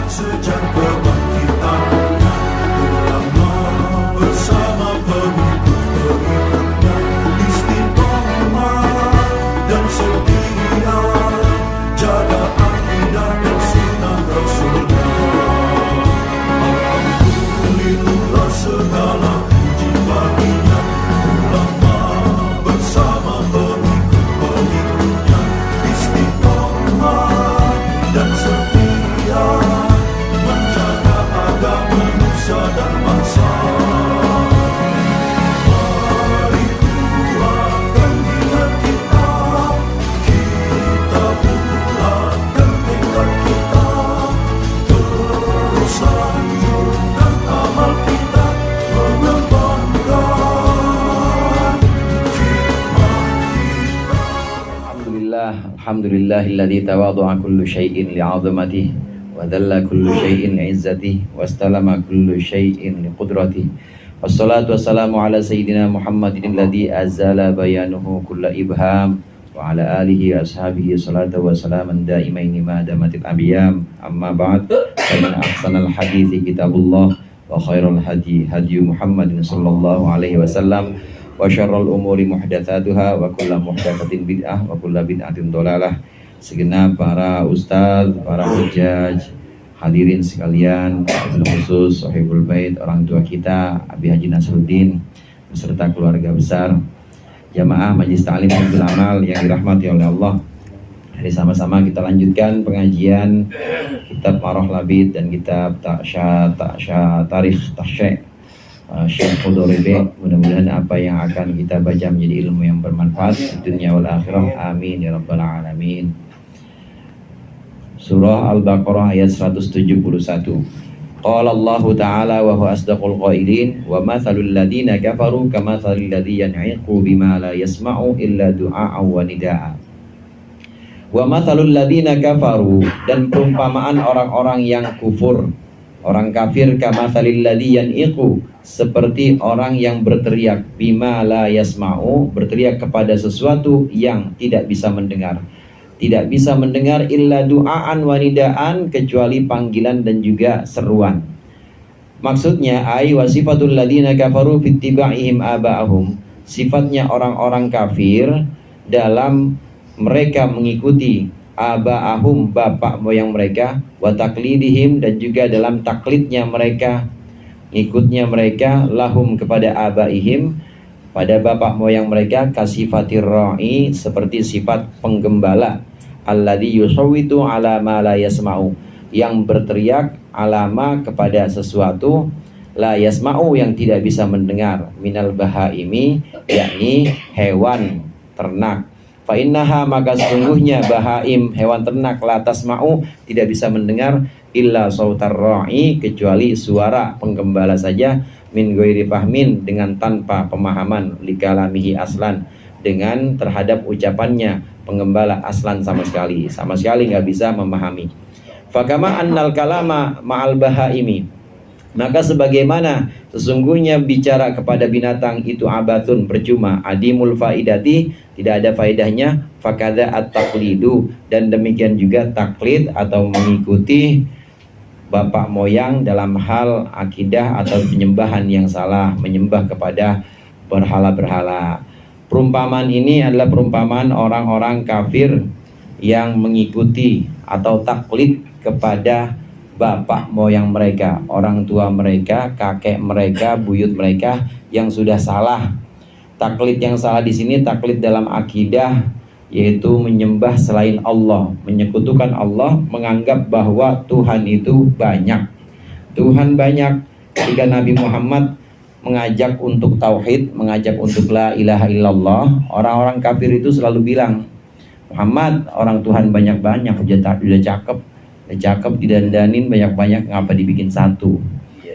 sejak kebangkitannya, ulama bersama pengikut-pengikutnya istiqomah dan setia, jaga akidah dan sunnah Rasulnya. Alhamdulillah segala puji baginya, ulama bersama pengikut-pengikutnya istiqomah dan setia, menjaga agama Nusa dan bangsa. Mari kuatkan niat kita, kita bulatkan tekad kita, terus lanjutkan amal kita, mengembangkan khidmat kita. Alhamdulillahilladzi tawadhu'a kullu syai'in li'azamatihi wa dhalla kullu syai'in li'izzatihi wastalama kullu syai'in liqudratihi. Wassalatu wassalamu ala sayyidina Muhammadin alladzi azala bayanuhu kulla ibham wa ala alihi ashabihi salatu wa salaman daimaini ma damatil abyam. Amma ba'd, fa inna ahsanal hadithi kitabullah wa khairal hadi Muhammadin sallallahu alaihi wasallam wa syarrul umuri muhdatsatuha wa kullu muhdatsatin bid'ah wa kullu bid'atin dhalalah. Segenap para ustaz, para hujjaj, hadirin sekalian, khusus Sohibul Bait, orang tua kita Abi Haji Nasruddin beserta keluarga besar, jamaah Majelis Ta'lim Hifdzul Amal yang dirahmati oleh Allah. Hari sama-sama kita lanjutkan pengajian kitab Marah Labid dan kitab Tarikh Tahsyek Syekh Qudoribe. Mudah-mudahan apa yang akan kita baca menjadi ilmu yang bermanfaat di dunia wal akhirah. Amin ya rabbal alamin. Surah Al-Baqarah ayat 171. Qala Allah Ta'ala wa huwa asdaqul qailin wa mathalul ladzina kafaru kamathalil ladzi yan'iqu bima la yasma'u illa du'a'a wa nida'a. Wa mathalul ladzina kafaru, dan perumpamaan orang-orang yang kufur, orang kafir, kamathalil ladzi yan'iqu, seperti orang yang berteriak, bima la yasma'u, berteriak kepada sesuatu yang tidak bisa mendengar. Tidak bisa mendengar illa du'aan wa nidaan, kecuali panggilan dan juga seruan. Maksudnya ay wasifatul ladzina kafaru fi ittiba'ihim aba'ahum, sifatnya orang-orang kafir dalam mereka mengikuti aba'ahum, bapak moyang mereka, wa taklidihim, dan juga dalam taklidnya mereka, ikutnya mereka, lahum kepada abaihim, pada bapak moyang mereka, kasifatir ra'i, seperti sifat penggembala, alladzi yusawwitu ala ma la yasma'u, yang berteriak alama kepada sesuatu, la yasma'u, yang tidak bisa mendengar, minal bahaimi, yakni hewan ternak. Fa innaha, maka sesungguhnya bahaim, hewan ternak, la tasma'u, tidak bisa mendengar, illa sautar ra'i, kecuali suara penggembala saja, min ghairi fahmin, dengan tanpa pemahaman, likalamihi aslan, dengan terhadap ucapannya penggembala, aslan sama sekali nggak bisa memahami. Fakama annal kalama ma'al bahaimi, maka sebagaimana sesungguhnya bicara kepada binatang itu abathun, percuma, adimul faidati, tidak ada faedahnya, fakadha at-taqlidu, dan demikian juga taklid atau mengikuti bapak moyang dalam hal akidah atau penyembahan yang salah, menyembah kepada berhala-berhala. Perumpamaan ini adalah perumpamaan orang-orang kafir yang mengikuti atau taklid kepada bapak moyang mereka, orang tua mereka, kakek mereka, buyut mereka yang sudah salah. Taklid yang salah di sini taklid dalam akidah, yaitu menyembah selain Allah, menyekutukan Allah, menganggap bahwa Tuhan itu banyak. Tuhan banyak. Ketika Nabi Muhammad mengajak untuk tauhid, mengajak untuk la ilaha illallah, orang-orang kafir itu selalu bilang, Muhammad, orang Tuhan banyak-banyak, udah cakep, didandanin banyak-banyak, ngapa dibikin satu?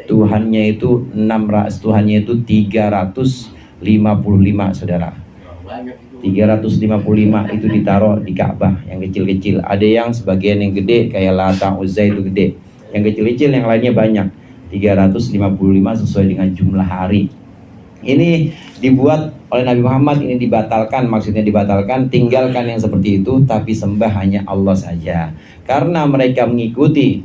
Tuhannya itu 355, saudara. 355 itu ditaruh di Ka'bah, yang kecil-kecil. Ada yang sebagian yang gede kayak Lata, Uzza itu gede. Yang kecil-kecil yang lainnya banyak. 355 sesuai dengan jumlah hari. Ini dibuat oleh Nabi Muhammad, ini dibatalkan, maksudnya dibatalkan, tinggalkan yang seperti itu, tapi sembah hanya Allah saja. Karena mereka mengikuti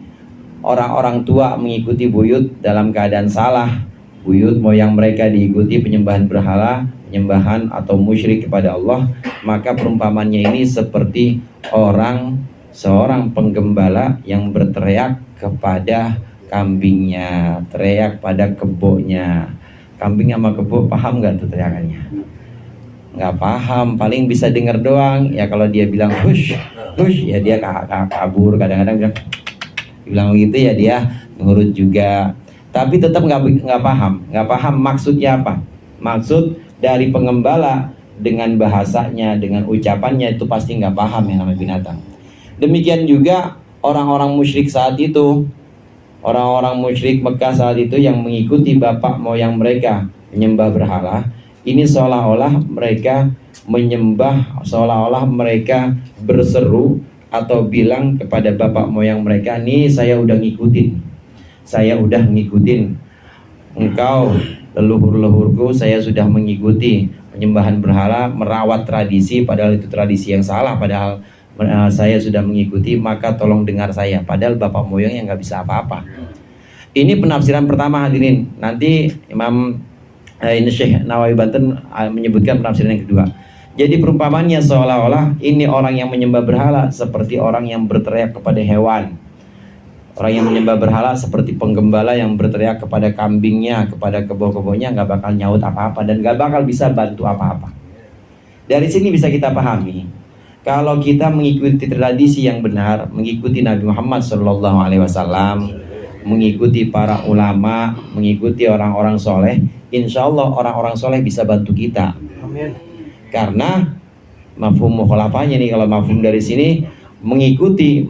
orang-orang tua mengikuti buyut dalam keadaan salah, buyut moyang mereka diikuti penyembahan berhala, penyembahan atau musyrik kepada Allah, maka perumpamannya ini seperti seorang penggembala yang berteriak kepada kambingnya, teriak pada kebonya. Kambing sama kebo paham nggak tuh teriakannya? Nggak paham, paling bisa dengar doang. Ya kalau dia bilang hush, hush, ya dia kabur. Kadang-kadang bilang begitu ya dia nurut juga. Tapi tetap nggak paham maksudnya apa. Maksud dari penggembala dengan bahasanya, dengan ucapannya itu pasti nggak paham yang namanya binatang. Demikian juga orang-orang musyrik saat itu. Orang-orang musyrik Mekah saat itu yang mengikuti bapak moyang mereka menyembah berhala, ini seolah-olah mereka menyembah, seolah-olah mereka berseru atau bilang kepada bapak moyang mereka, nih saya udah ngikutin engkau leluhur-leluhurku, saya sudah mengikuti penyembahan berhala, merawat tradisi, padahal itu tradisi yang salah, padahal saya sudah mengikuti, maka tolong dengar saya. Padahal bapak moyang yang nggak bisa apa-apa. Ini penafsiran pertama hadirin. Nanti Imam ini Syekh Nawawi Banten menyebutkan penafsiran yang kedua. Jadi perumpamannya seolah-olah ini orang yang menyembah berhala seperti orang yang berteriak kepada hewan. Orang yang menyembah berhala seperti penggembala yang berteriak kepada kambingnya, kepada kebo-kebonya, nggak bakal nyaut apa-apa dan nggak bakal bisa bantu apa-apa. Dari sini bisa kita pahami, kalau kita mengikuti tradisi yang benar, mengikuti Nabi Muhammad SAW, mengikuti para ulama, mengikuti orang-orang soleh, insya Allah orang-orang soleh bisa bantu kita. Amin. Karena mafhum mukhalafahnya nih, kalau mafhum dari sini mengikuti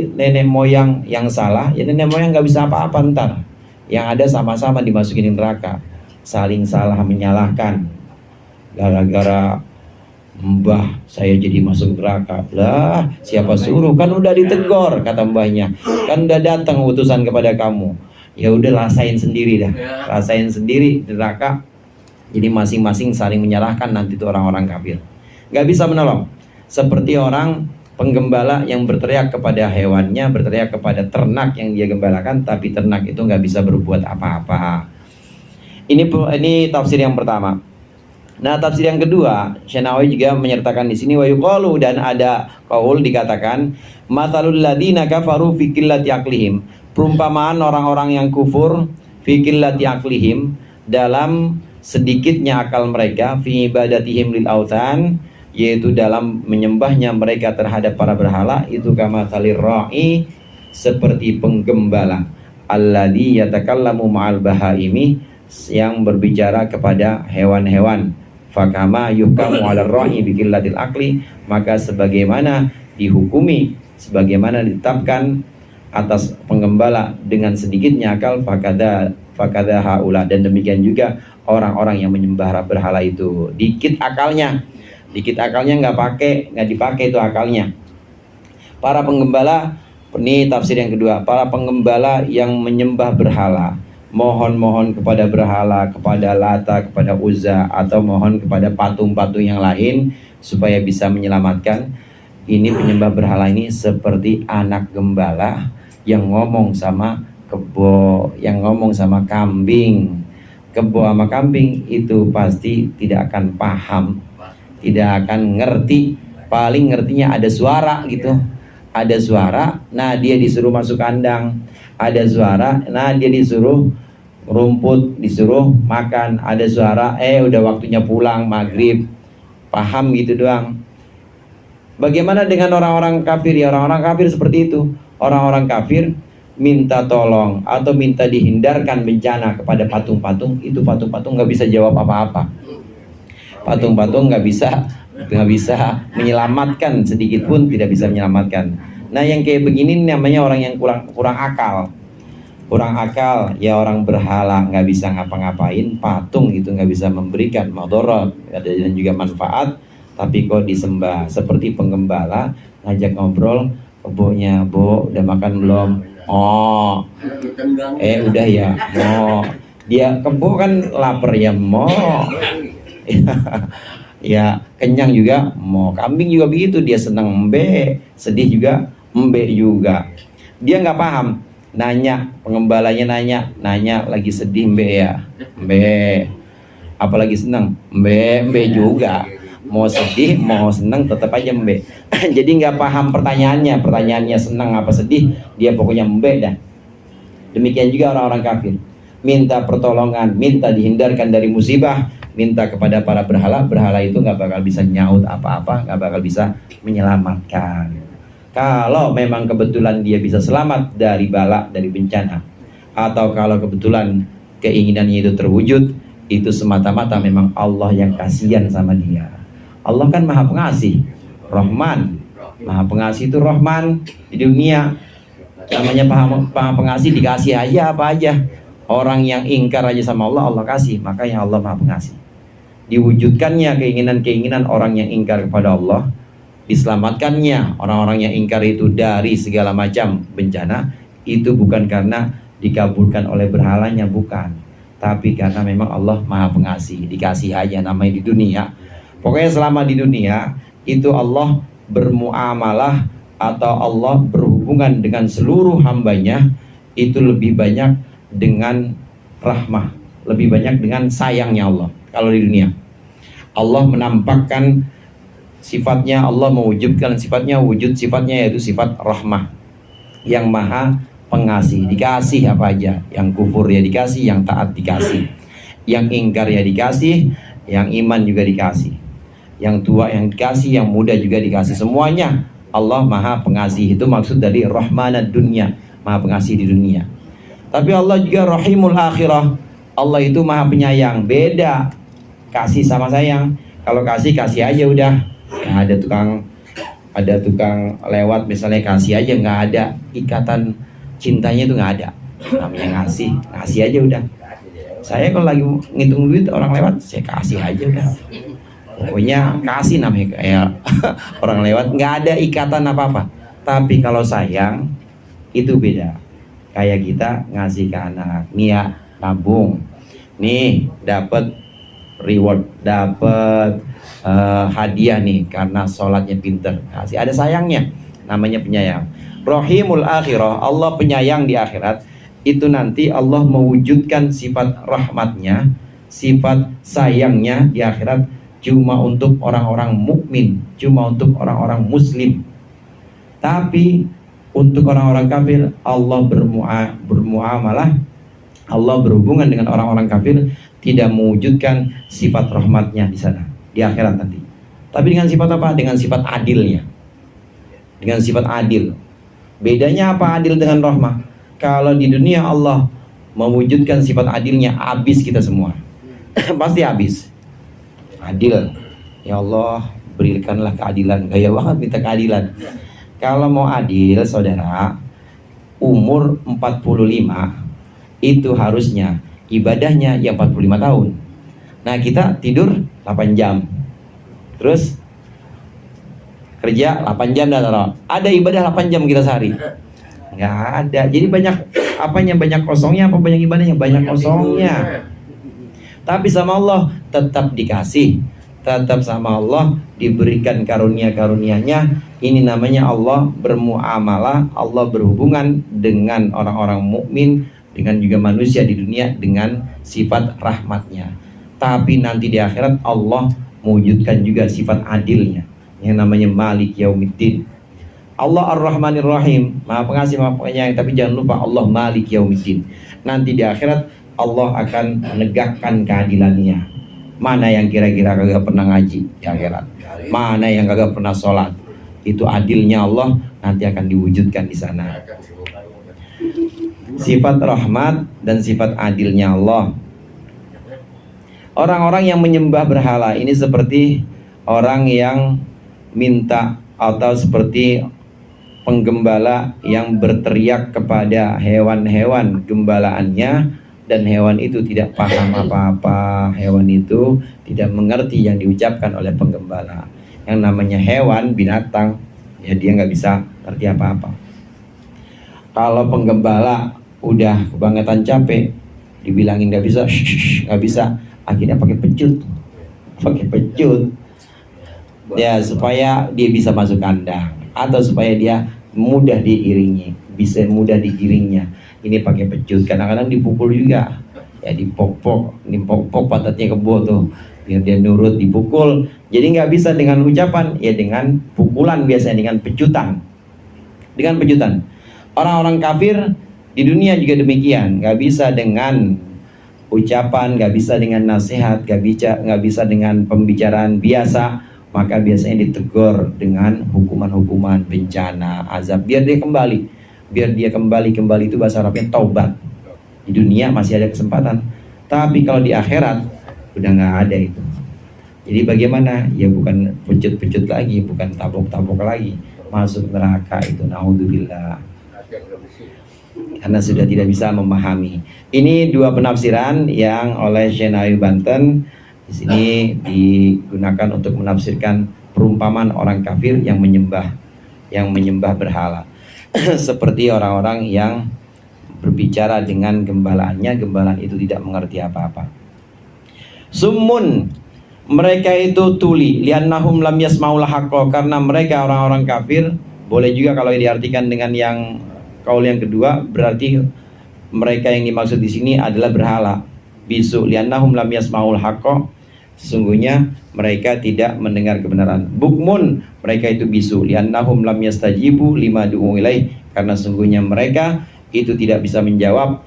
nenek moyang yang salah, ya nenek moyang nggak bisa apa-apa ntar. Yang ada sama-sama dimasukin neraka, saling salah menyalahkan. Gara-gara mbah saya jadi masuk neraka. Lah, siapa suruh? Kan udah ditegur kata mbahnya. Kan udah datang utusan kepada kamu. Ya udah rasain sendiri dah. Rasain sendiri neraka. Jadi masing-masing saling menyalahkan nanti itu orang-orang kafir. Gak bisa menolong. Seperti orang penggembala yang berteriak kepada hewannya, berteriak kepada ternak yang dia gembalakan, tapi ternak itu gak bisa berbuat apa-apa. Ini tafsir yang pertama. Nah, tafsir yang kedua, Syekh Nawawi juga menyertakan di sini wa yuqalu, dan ada qaul dikatakan matsalul ladzina kafaru fi qillati aqlihim, perumpamaan orang-orang yang kufur fi qillati aqlihim, dalam sedikitnya akal mereka, fi ibadatihim lil autan, yaitu dalam menyembahnya mereka terhadap para berhala, itu kama salir ra'i, seperti penggembala alladzi yatakallamu ma'al bahaimi, yang berbicara kepada hewan-hewan. Fakama yuhkamu 'ala ar-ra'i bi qillatil aqli, maka sebagaimana dihukumi, sebagaimana ditetapkan atas penggembala dengan sedikitnya akal, fakada haula, dan demikian juga orang-orang yang menyembah berhala itu dikit akalnya nggak dipakai itu akalnya. Para penggembala, ini tafsir yang kedua, para penggembala yang menyembah berhala, mohon kepada berhala, kepada Lata, kepada Uzza, atau mohon kepada patung-patung yang lain supaya bisa menyelamatkan. Ini penyembah berhala ini seperti anak gembala yang ngomong sama kebo, yang ngomong sama kambing. Kebo sama kambing itu pasti tidak akan paham, tidak akan ngerti. Paling ngertinya ada suara gitu, ada suara, nah dia disuruh masuk kandang. Ada suara, nah dia disuruh rumput, disuruh makan. Ada suara, udah waktunya pulang maghrib. Paham gitu doang. Bagaimana dengan orang-orang kafir? Ya, orang-orang kafir seperti itu. Orang-orang kafir minta tolong atau minta dihindarkan bencana kepada patung-patung, itu patung-patung nggak bisa jawab apa-apa. Patung-patung nggak bisa menyelamatkan sedikit pun, tidak bisa menyelamatkan. Nah, yang kayak begini namanya orang yang kurang akal. Kurang akal, ya orang berhala nggak bisa ngapa-ngapain, patung itu nggak bisa memberikan madarat dan juga manfaat, tapi kok disembah. Seperti penggembala ngajak ngobrol, kebonya, "Bo, udah makan belum?" "Oh." Udah ya. "Oh." Dia kebo kan lapar ya, "Mo." Ya kenyang juga, "Mo." Kambing juga begitu, dia senang embe, sedih juga embe juga. Dia nggak paham. nanya, pengembalanya nanya lagi sedih mbe ya, mbe, apalagi senang mbe juga, mau sedih mau senang tetap aja mbe. Jadi nggak paham pertanyaannya senang apa sedih, dia pokoknya mbe dah. Demikian juga orang-orang kafir, minta pertolongan, minta dihindarkan dari musibah, minta kepada para berhala itu nggak bakal bisa nyaut apa-apa, nggak bakal bisa menyelamatkan. Kalau memang kebetulan dia bisa selamat dari bala, dari bencana, atau kalau kebetulan keinginannya itu terwujud, itu semata-mata memang Allah yang kasihan sama dia. Allah kan maha pengasih, Rahman, maha pengasih itu Rahman di dunia. Namanya maha pengasih, dikasih aja apa aja. Orang yang ingkar aja sama Allah, Allah kasih. Makanya Allah maha pengasih. Diwujudkannya keinginan-keinginan orang yang ingkar kepada Allah, diselamatkannya orang-orang yang ingkar itu dari segala macam bencana, itu bukan karena dikabulkan oleh berhalanya, bukan, tapi karena memang Allah maha pengasih, dikasih aja namanya di dunia. Pokoknya selama di dunia itu Allah bermuamalah atau Allah berhubungan dengan seluruh hambanya itu lebih banyak dengan rahmah, lebih banyak dengan sayangnya Allah. Kalau di dunia Allah menampakkan sifatnya, Allah mewujudkan sifatnya, wujud sifatnya yaitu sifat rahmah yang maha pengasih, dikasih apa aja, yang kufur ya dikasih, yang taat dikasih, yang ingkar ya dikasih, yang iman juga dikasih, yang tua yang dikasih, yang muda juga dikasih, semuanya Allah maha pengasih. Itu maksud dari rahmanad dunya, maha pengasih di dunia. Tapi Allah juga rahimul akhirah, Allah itu maha penyayang. Beda kasih sama sayang. Kalau kasih aja udah ya, ada tukang lewat misalnya, kasih aja, nggak ada ikatan cintanya, itu nggak ada. Namanya ngasih aja udah. Saya kalau lagi ngitung duit orang lewat, saya kasih aja udah. Pokoknya kasih namanya, kayak orang lewat, nggak ada ikatan apa-apa. Tapi kalau sayang itu beda. Kayak kita ngasih ke anak, nih ya, tabung, nih dapat reward, dapat hadiah nih karena sholatnya pinter, kasih, ada sayangnya, namanya penyayang. Rahimul akhirah, Allah penyayang di akhirat. Itu nanti Allah mewujudkan sifat rahmatnya, sifat sayangnya di akhirat cuma untuk orang-orang mukmin, cuma untuk orang-orang muslim. Tapi untuk orang-orang kafir Allah bermuamalah, Allah berhubungan dengan orang-orang kafir, tidak mewujudkan sifat rahmatnya di sana, di akhirat nanti. Tapi dengan sifat apa? Dengan sifat adilnya. Dengan sifat adil. Bedanya apa adil dengan rahmah? Kalau di dunia Allah mewujudkan sifat adilnya, habis kita semua. Pasti habis. Adil. Ya Allah, berikanlah keadilan. Gaya banget minta keadilan. Kalau mau adil, saudara, umur 45 itu harusnya ibadahnya ya 45 tahun. Nah, kita tidur 8 jam. Terus kerja 8 jam dah taruh. Ada ibadah 8 jam kita sehari? Nggak ada. Jadi banyak apanya? Banyak kosongnya apa banyak ibadahnya? Banyak kosongnya. Tapi sama Allah tetap dikasih, tetap sama Allah diberikan karunia-karunianya. Ini namanya Allah bermuamalah, Allah berhubungan dengan orang-orang mukmin, dengan juga manusia di dunia dengan sifat rahmatnya. Tapi nanti di akhirat Allah mewujudkan juga sifat adilnya, yang namanya Malik Yaumiddin. Allah Ar-Rahmanir Rahim, maha pengasih maha penyayang. Tapi jangan lupa Allah Malik Yaumiddin. Nanti di akhirat Allah akan menegakkan keadilannya. Mana yang kira-kira kagak pernah ngaji di akhirat, mana yang kagak pernah sholat, itu adilnya Allah nanti akan diwujudkan di sana. Sifat rahmat dan sifat adilnya Allah. Orang-orang yang menyembah berhala ini seperti orang yang minta, atau seperti penggembala yang berteriak kepada hewan-hewan gembalaannya, dan hewan itu tidak paham apa-apa, hewan itu tidak mengerti yang diucapkan oleh penggembala. Yang namanya hewan, binatang, ya dia nggak bisa ngerti apa-apa. Kalau penggembala udah kebangetan capek, dibilangin nggak bisa, nggak bisa, akhirnya pakai pecut, ya supaya dia bisa masuk kandang, atau supaya dia mudah diiringi. bisa mudah digiringnya. Ini pakai pecut, kadang-kadang dipukul juga, ya dipok-pok pantatnya kebo tuh, biar dia nurut, dipukul. Jadi nggak bisa dengan ucapan, ya dengan pukulan biasanya, dengan pecutan. Dengan pecutan. Orang-orang kafir di dunia juga demikian, nggak bisa dengan ucapan, nggak bisa dengan nasihat, nggak bisa dengan pembicaraan biasa, maka biasanya ditegur dengan hukuman-hukuman, bencana, azab, biar dia kembali itu bahasa Arabnya taubat. Di dunia masih ada kesempatan, tapi kalau di akhirat udah nggak ada itu. Jadi bagaimana? Ya bukan pecut-pecut lagi, bukan tabok-tabok lagi, masuk neraka itu, naudzubillah. Karena sudah tidak bisa memahami. Ini dua penafsiran yang oleh Syekh Nawawi Banten di sini digunakan untuk menafsirkan perumpamaan orang kafir yang menyembah berhala. Seperti orang-orang yang berbicara dengan gembalaannya, gembalaan itu tidak mengerti apa-apa. Summun, mereka itu tuli, liannahum lam yasmaul haqqa, karena mereka orang-orang kafir. Boleh juga kalau diartikan dengan yang kaul yang kedua, berarti mereka yang dimaksud di sini adalah berhala. Bisu, liannahum lam yasmaul haqqa, sesungguhnya mereka tidak mendengar kebenaran. Bukmun, mereka itu bisu, liannahum lam yastajibu lima du'u ilaih, karena sesungguhnya mereka itu tidak bisa menjawab.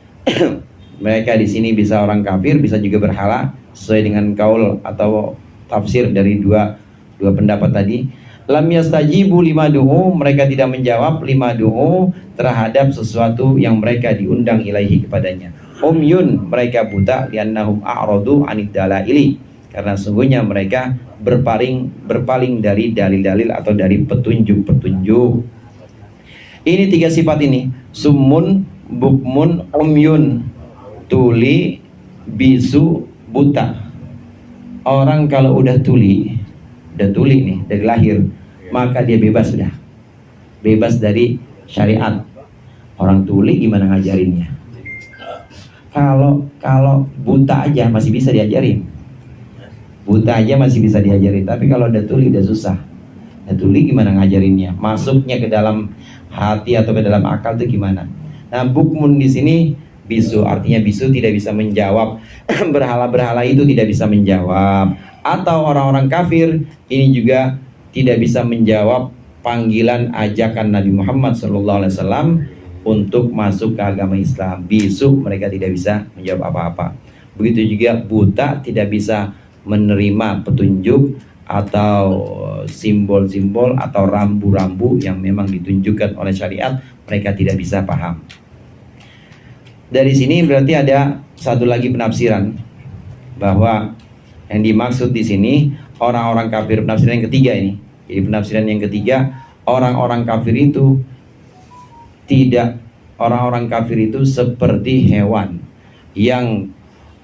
Mereka di sini bisa orang kafir, bisa juga berhala, sesuai dengan kaul atau tafsir dari dua pendapat tadi. Lam yastajibu lima du'u, mereka tidak menjawab lima du'u terhadap sesuatu yang mereka diundang ilaihi kepadanya. Umyun, mereka buta, liannahum a'radu anid dalaili, karena sungguhnya mereka berpaling dari dalil-dalil atau dari petunjuk-petunjuk. Ini tiga sifat ini, summun, bukmun, umyun, tuli, bisu, buta. Orang kalau udah tuli nih dari lahir, maka dia bebas sudah, bebas dari syariat. Orang tuli gimana ngajarinnya? Kalau buta aja masih bisa diajarin, tapi kalau udah tuli udah susah. Udah tuli gimana ngajarinnya? Masuknya ke dalam hati atau ke dalam akal itu gimana? Nah, bukmun di sini bisu, artinya bisu tidak bisa menjawab. Berhala-berhala itu tidak bisa menjawab. Atau orang-orang kafir ini juga tidak bisa menjawab panggilan ajakan Nabi Muhammad SAW untuk masuk ke agama Islam. Bisu, mereka tidak bisa menjawab apa-apa. Begitu juga buta tidak bisa menerima petunjuk atau simbol-simbol atau rambu-rambu yang memang ditunjukkan oleh syariat, mereka tidak bisa paham. Dari sini berarti ada satu lagi penafsiran bahwa yang dimaksud di sini orang-orang kafir, penafsiran yang ketiga ini. Jadi penafsiran yang ketiga, orang-orang kafir itu seperti hewan yang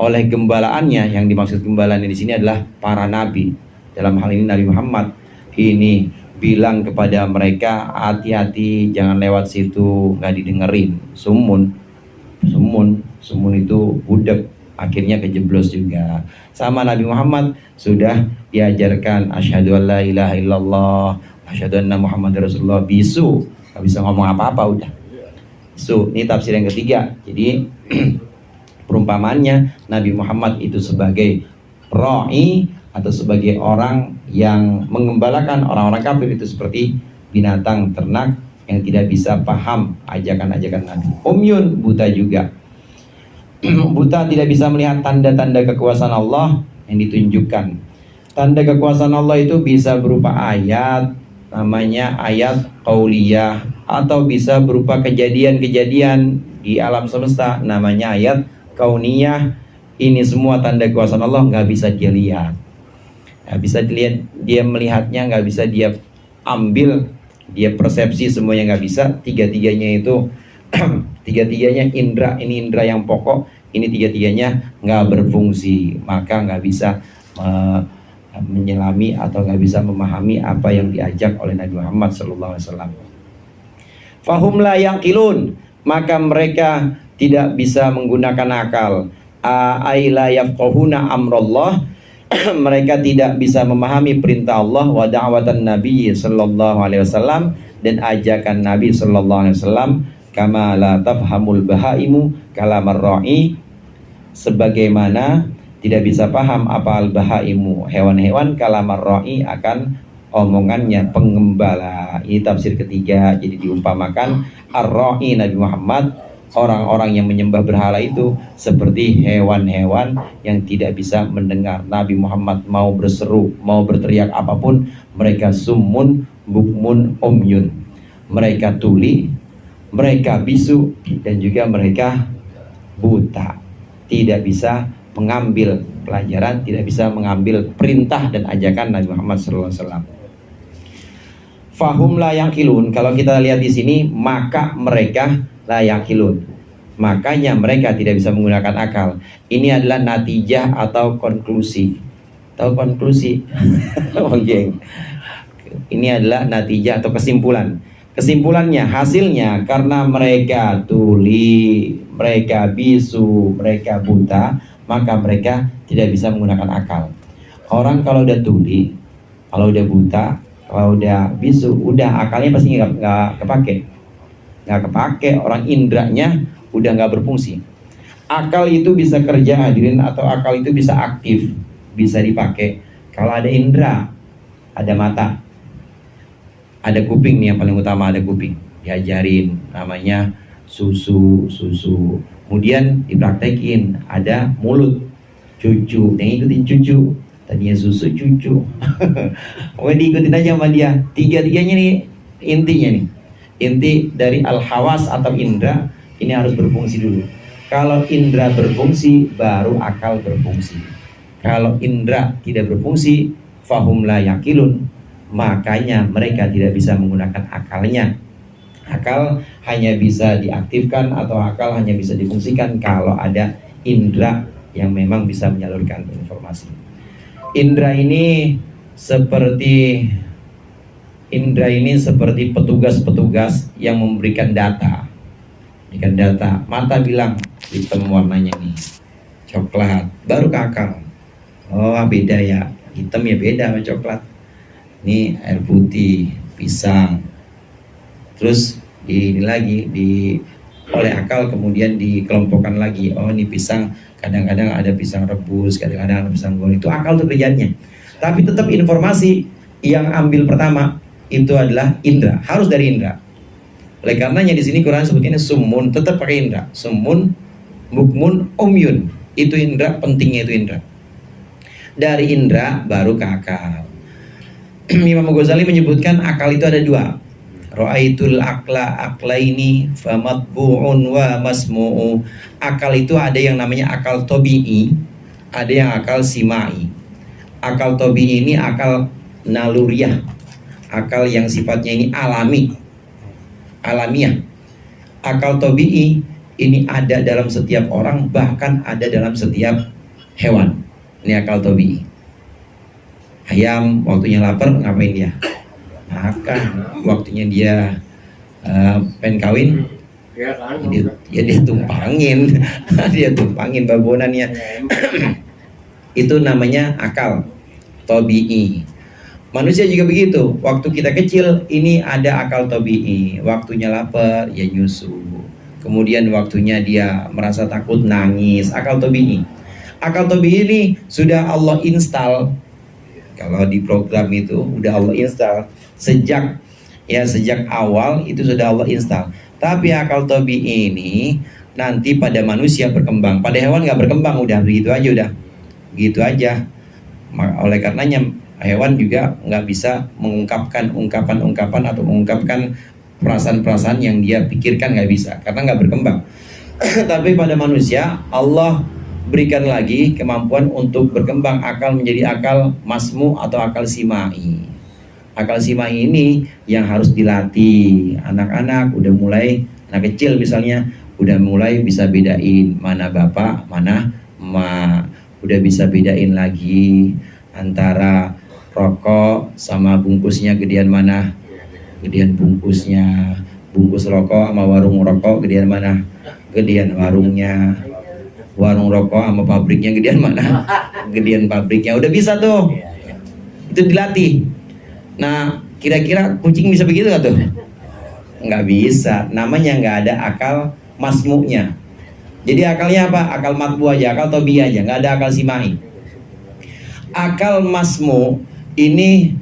oleh gembalaannya, yang dimaksud gembalaan di sini adalah para nabi. Dalam hal ini Nabi Muhammad ini bilang kepada mereka, hati-hati jangan lewat situ, nggak didengerin. Sumun itu budak, akhirnya kejeblos juga. Sama Nabi Muhammad sudah diajarkan asyhadu an la ilaha illallah, asyhadu anna Muhammadar Rasulullah, bisu, nggak bisa ngomong apa-apa udah. So, ini tafsir yang ketiga. Jadi perumpamaannya Nabi Muhammad itu sebagai ra'i atau sebagai orang yang mengembalakan orang-orang kafir itu seperti binatang ternak yang tidak bisa paham ajakan-ajakan Nabi. Umyun, buta juga. Buta tidak bisa melihat tanda-tanda kekuasaan Allah yang ditunjukkan. Tanda kekuasaan Allah itu bisa berupa ayat, namanya ayat qauliyah, atau bisa berupa kejadian-kejadian di alam semesta, namanya ayat kauniyah. Ini semua tanda kekuasaan Allah nggak bisa dia lihat, nggak bisa dilihat, dia melihatnya nggak bisa dia ambil, dia persepsi semuanya nggak bisa. Tiga-tiganya itu tiga-tiganya indra, ini indra yang pokok, ini tiga-tiganya nggak berfungsi, maka nggak bisa menyelami atau nggak bisa memahami apa yang diajak oleh Nabi Muhammad SAW. Fahum la yaqilun, maka mereka tidak bisa menggunakan akal. Ai la yafqahuna amrallah, mereka tidak bisa memahami perintah Allah, wa da'watan Nabi sallallahu alaihi wasallam, dan ajakan Nabi sallallahu alaihi wasallam, kama la tafhamul bahaimu kalamar ra'i, sebagaimana tidak bisa paham apa al-bahaimu, hewan-hewan, kalamar ra'i, akan omongannya pengembala. Ini tafsir ketiga. Jadi diumpamakan ar-ra'i Nabi Muhammad, orang-orang yang menyembah berhala itu seperti hewan-hewan yang tidak bisa mendengar. Nabi Muhammad mau berseru, mau berteriak apapun, mereka summun bukmun umyun, mereka tuli, mereka bisu, dan juga mereka buta, tidak bisa mengambil pelajaran, tidak bisa mengambil perintah dan ajakan Nabi Muhammad SAW. Fahum la yaqilun, kalau kita lihat di sini, maka mereka la yaqilun, makanya mereka tidak bisa menggunakan akal. Ini adalah natijah atau konklusi. Tahu konklusi? Oke. Ini adalah natijah atau kesimpulan. Kesimpulannya, hasilnya, karena mereka tuli, mereka bisu, mereka buta, maka mereka tidak bisa menggunakan akal. Orang kalau udah tuli, kalau udah buta, kalau udah bisu, udah akalnya pasti nggak kepake. Orang indranya udah nggak berfungsi. Akal itu bisa kerja, hadirin, atau akal itu bisa aktif, bisa dipakai kalau ada indra, ada mata, ada kuping nih, yang paling utama ada kuping. Diajarin namanya susu. Kemudian dipraktekin ada mulut, cucu, yang ikutin cucu. Tadinya susu, cucu. Pokoknya diikutin aja sama dia. Tiga-tiganya nih intinya nih. Inti dari al-hawas atau indra ini harus berfungsi dulu. Kalau indra berfungsi, baru akal berfungsi. Kalau indra tidak berfungsi, fahum la yaqilun, makanya mereka tidak bisa menggunakan akalnya. Akal hanya bisa diaktifkan atau akal hanya bisa difungsikan kalau ada indra yang memang bisa menyalurkan informasi. Indra ini seperti petugas-petugas yang memberikan data. Mata bilang hitam warnanya nih, coklat, baru ke akal. Oh beda ya, hitam ya beda sama coklat. Ini air putih, pisang. Terus oleh akal kemudian dikelompokkan lagi. Oh ini pisang, kadang-kadang ada pisang rebus, kadang-kadang ada pisang goreng. Itu akal tuh kerjanya. Tapi tetap informasi yang ambil pertama itu adalah indra, harus dari indra. Oleh karenanya di sini Quran sebutnya summun, tetap pakai indra. Summun, bukmun, umyun. Itu indra, pentingnya itu indra. Dari indra baru ke akal. Imam Ghazali menyebutkan akal itu ada dua. Ra'aitul aqlaini famatbu'un wa masmu'u. Akal itu ada yang namanya akal tabi'i, ada yang akal simai. Akal tabi'i ini akal naluriah, akal yang sifatnya ini alamiah. Akal tabi'i ini ada dalam setiap orang, bahkan ada dalam setiap hewan. Ini akal tabi'i. Ayam waktunya lapar ngapain dia? Makan. Waktunya dia pengen kawin, dia tumpangin. Dia tumpangin babonannya. Itu namanya akal tabi'i. Manusia juga begitu. Waktu kita kecil ini ada akal tabi'i. Waktunya lapar ya nyusu. Kemudian waktunya dia merasa takut nangis. Akal tabi'i. Akal tabi'i ini sudah Allah install. Kalau di program itu udah Allah install sejak awal, itu sudah Allah install. Tapi akal tabi'i ini nanti pada manusia berkembang, pada hewan nggak berkembang, udah begitu aja. Oleh karenanya hewan juga nggak bisa mengungkapkan ungkapan atau mengungkapkan perasaan-perasaan yang dia pikirkan, nggak bisa karena nggak berkembang. Tapi pada manusia Allah berikan lagi kemampuan untuk berkembang akal menjadi akal masmu atau akal simai. Akal simai ini yang harus dilatih. Anak-anak udah mulai, anak kecil misalnya udah mulai bisa bedain mana bapak, mana emak. Udah bisa bedain lagi antara rokok sama bungkusnya gedean mana. Gedean bungkusnya. Bungkus rokok sama warung rokok gedean mana? Gedean warungnya. Warung rokok sama pabriknya gedean mana? Gedean pabriknya. Udah bisa tuh. Itu dilatih. Nah, kira-kira kucing bisa begitu gak tuh? nggak bisa, namanya nggak ada akal masmu'nya. Jadi akalnya apa? Akal matbu aja, akal tobi aja, nggak ada akal simai. Akal masmu ini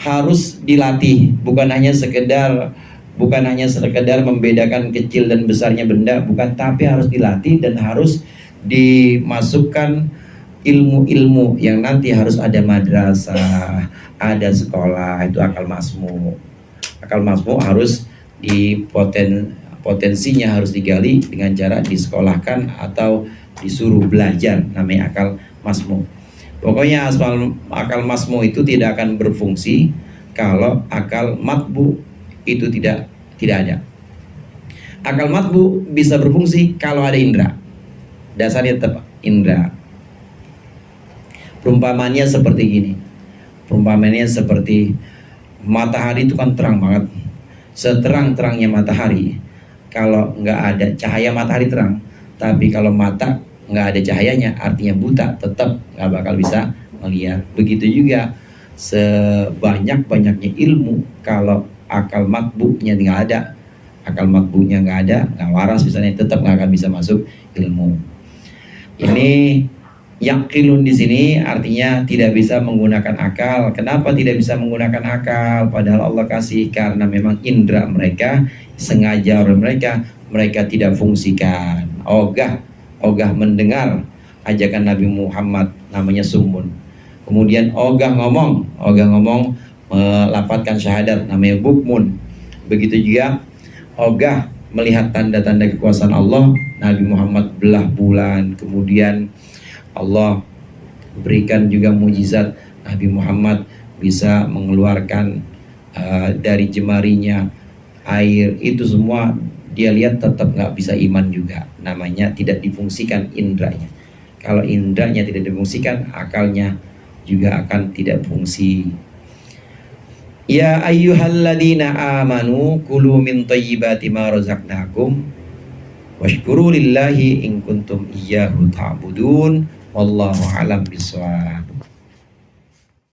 harus dilatih, bukan hanya sekedar membedakan kecil dan besarnya benda, bukan, tapi harus dilatih dan harus dimasukkan ilmu-ilmu yang nanti harus ada madrasah, ada sekolah, itu akal masmu. Akal masmu harus potensinya harus digali dengan cara disekolahkan atau disuruh belajar, namanya akal masmu. Pokoknya akal masmu itu tidak akan berfungsi kalau akal matbu itu tidak ada. Akal matbu bisa berfungsi kalau ada indera. Dasarnya tetap indera. Perumpamannya seperti gini. Perumpamannya seperti matahari itu kan terang banget. Seterang-terangnya matahari, kalau nggak ada cahaya matahari terang, tapi kalau mata nggak ada cahayanya, artinya buta, tetap nggak bakal bisa melihat. Begitu juga sebanyak-banyaknya ilmu, kalau akal matbu'nya nggak ada, nggak waras misalnya, tetap nggak akan bisa masuk ilmu. Ini yakilun di sini artinya tidak bisa menggunakan akal. Kenapa tidak bisa menggunakan akal? Padahal Allah kasih, karena memang indera mereka sengaja oleh mereka tidak fungsikan. Ogah mendengar ajakan Nabi Muhammad, namanya sumun. Kemudian ogah ngomong melafadzkan syahadat, namanya bukmun. Begitu juga ogah melihat tanda-tanda kekuasaan Allah, Nabi Muhammad belah bulan, kemudian Allah berikan juga mujizat, Nabi Muhammad bisa mengeluarkan dari jemarinya air. Itu semua dia lihat, tetap nggak bisa iman juga, namanya tidak difungsikan indranya. Kalau indranya tidak difungsikan, akalnya juga akan tidak fungsi. Ya ayyuhalladzina amanu kulu min thayyibati ma razaqnakum washkuru lillahi in kuntum iyyahu ta'budun wallahu alam bisawab.